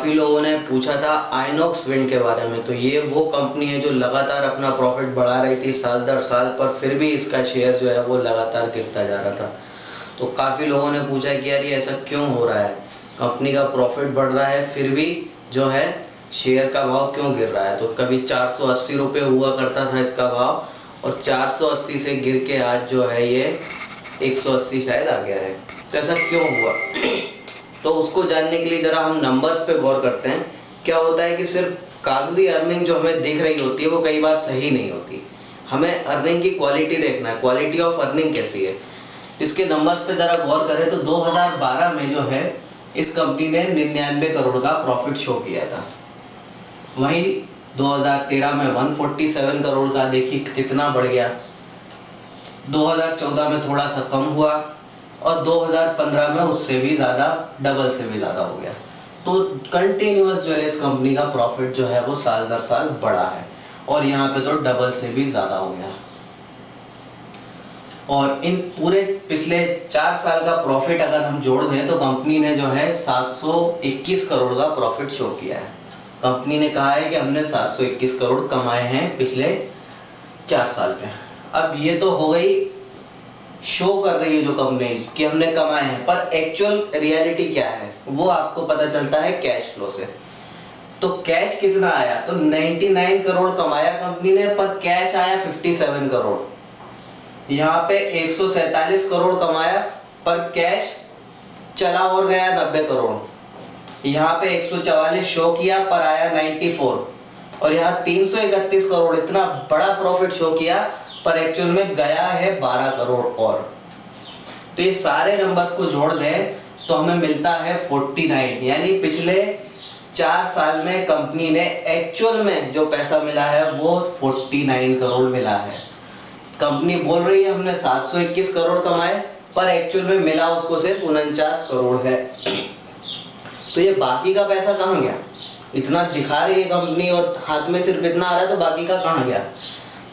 काफ़ी लोगों ने पूछा था आइनॉक्स विंड के बारे में। तो ये वो कंपनी है जो लगातार अपना प्रॉफिट बढ़ा रही थी साल दर साल, पर फिर भी इसका शेयर जो है वो लगातार गिरता जा रहा था। तो काफ़ी लोगों ने पूछा कि यार ये ऐसा क्यों हो रहा है, कंपनी का प्रॉफिट बढ़ रहा है फिर भी जो है शेयर का भाव क्यों गिर रहा है। तो कभी 480 रुपये हुआ करता था इसका भाव, और 480 से गिर के आज जो है ये 180 शायद आ गया है। तो ऐसा क्यों हुआ तो उसको जानने के लिए जरा हम नंबर्स पे गौर करते हैं। क्या होता है कि सिर्फ कागजी अर्निंग जो हमें दिख रही होती है वो कई बार सही नहीं होती, हमें अर्निंग की क्वालिटी देखना है, क्वालिटी ऑफ अर्निंग कैसी है। इसके नंबर्स पे जरा गौर करें तो 2012 में जो है इस कंपनी ने 99 करोड़ का प्रॉफिट शो किया था। वहीं 2013 में 147 करोड़ का, देखिए कितना बढ़ गया। 2014 में थोड़ा सा कम हुआ और 2015 में उससे भी ज़्यादा, डबल से भी ज़्यादा हो गया। तो कंटिन्यूअस जो है इस कंपनी का प्रॉफिट जो है वो साल दर साल बढ़ा है, और यहाँ पे तो डबल से भी ज़्यादा हो गया। और इन पूरे पिछले 4 साल का प्रॉफिट अगर हम जोड़ दें तो कंपनी ने जो है 721 करोड़ का प्रॉफिट शो किया है। कंपनी ने कहा है कि हमने 721 करोड़ कमाए हैं पिछले 4 साल में। अब ये तो हो गई, शो कर रही है जो कंपनी कि हमने कमाए हैं, पर एक्चुअल रियलिटी क्या है वो आपको पता चलता है कैश फ्लो से। तो कैश कितना आया, तो 99 करोड़ कमाया कंपनी ने, पर कैश आया 57 करोड़। यहाँ पे 147 करोड़ कमाया पर कैश चला और गया 90 करोड़। यहाँ पे 144 शो किया पर आया 94, और यहाँ 331 करोड़, इतना बड़ा प्रॉफिट शो किया पर एक्चुअल में गया है 12 करोड़ और। तो ये सारे नंबर्स को जोड़ दें तो हमें मिलता है 49, यानी पिछले 4 साल में कंपनी ने एक्चुअल में जो पैसा मिला है वो 49 करोड़ मिला है। कंपनी बोल रही है हमने 721 करोड़ कमाए, पर एक्चुअल में मिला उसको सिर्फ 49 करोड़ है। तो ये बाकी का पैसा कहाँ गया? इतना दिखा रही है कंपनी और हाथ में सिर्फ इतना आ रहा है, तो बाकी का कहाँ गया?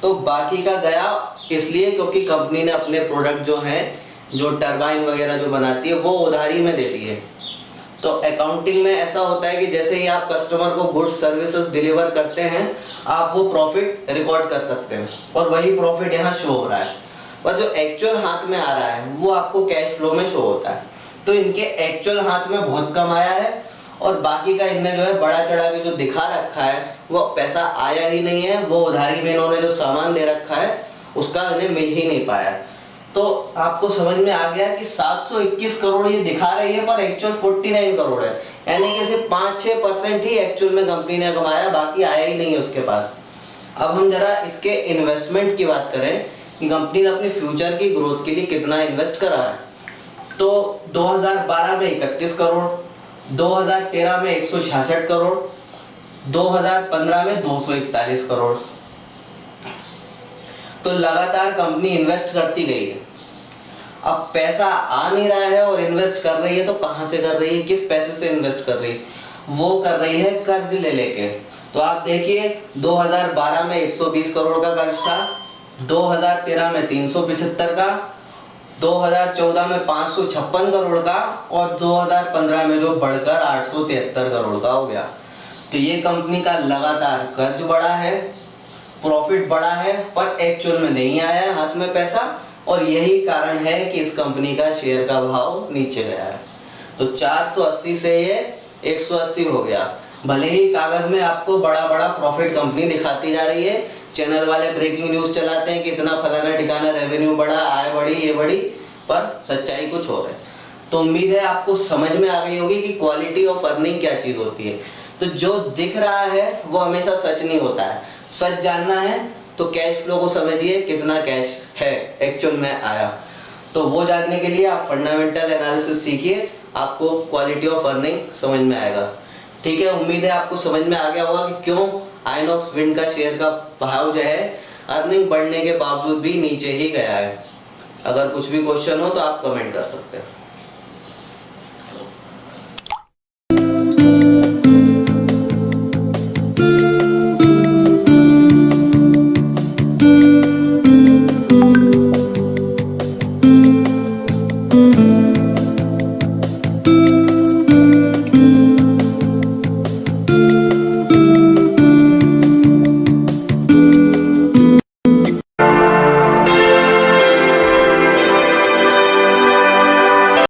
तो बाकी का गया इसलिए क्योंकि कंपनी ने अपने प्रोडक्ट जो हैं, जो टरबाइन वगैरह जो बनाती है, वो उधारी में दे दिए। तो अकाउंटिंग में ऐसा होता है कि जैसे ही आप कस्टमर को गुड्स सर्विसेज डिलीवर करते हैं, आप वो प्रॉफिट रिकॉर्ड कर सकते हैं, और वही प्रॉफिट यहाँ शो हो रहा है। पर जो एक्चुअल हाथ में आ रहा है वो आपको कैश फ्लो में शो होता है। तो इनके एक्चुअल हाथ में बहुत कम आया है, और बाकी का इनने जो है बड़ा चढ़ा के जो दिखा रखा है वो पैसा आया ही नहीं है। वो उधारी में इन्होंने जो सामान दे रखा है उसका इन्हें मिल ही नहीं पाया। तो आपको समझ में आ गया कि 721 करोड़ ये दिखा रही है पर एक्चुअल 49 करोड़ है, यानी कि सिर्फ 5-6% ही एक्चुअल में कंपनी ने कमाया, बाकी आया ही नहीं है उसके पास। अब हम जरा इसके इन्वेस्टमेंट की बात करें कि कंपनी ने अपने फ्यूचर की ग्रोथ के लिए कितना इन्वेस्ट करा है। तो 2012 में 31 करोड़, 2013 में 166 करोड़, 2015 में 241 करोड़। तो लगातार कंपनी इन्वेस्ट करती गई है। अब पैसा आ नहीं रहा है और इन्वेस्ट कर रही है, तो कहां से कर रही है, किस पैसे से इन्वेस्ट कर रही है? वो कर रही है कर्ज ले लेके। तो आप देखिए 2012 में 120 करोड़ का कर्ज था, 2013 में 375 का, 2014 में 556 करोड़ का, और 2015 में जो बढ़कर 873 करोड़ का हो गया। तो ये कंपनी का लगातार कर्ज बढ़ा है, प्रॉफिट बढ़ा है, पर एक्चुअल में नहीं आया है हाथ में पैसा, और यही कारण है कि इस कंपनी का शेयर का भाव नीचे गया है। तो 480 से ये 180 हो गया। भले ही कागज में आपको बड़ा बड़ा प्रॉफिट कंपनी दिखाती जा रही है, चैनल वाले ब्रेकिंग न्यूज चलाते हैं कि इतना फलाना ठिकाना रेवेन्यू बढ़ा, आय बढ़ी, ये बढ़ी, पर सच्चाई कुछ और है। तो उम्मीद है आपको समझ में आ गई होगी कि क्वालिटी ऑफ अर्निंग क्या चीज होती है। तो जो दिख रहा है वो हमेशा सच नहीं होता है। सच जानना है तो कैश फ्लो को समझिए, कितना कैश है एक्चुअल में आया। तो वो जानने के लिए आप फंडामेंटल एनालिसिस सीखिए, आपको क्वालिटी ऑफ अर्निंग समझ में आएगा। ठीक है, उम्मीद है आपको समझ में आ गया होगा कि क्यों आइनॉक्स विंड का शेयर का भाव जो है अर्निंग बढ़ने के बावजूद भी नीचे ही गया है। अगर कुछ भी क्वेश्चन हो तो आप कमेंट कर सकते हैं। Mm-hmm.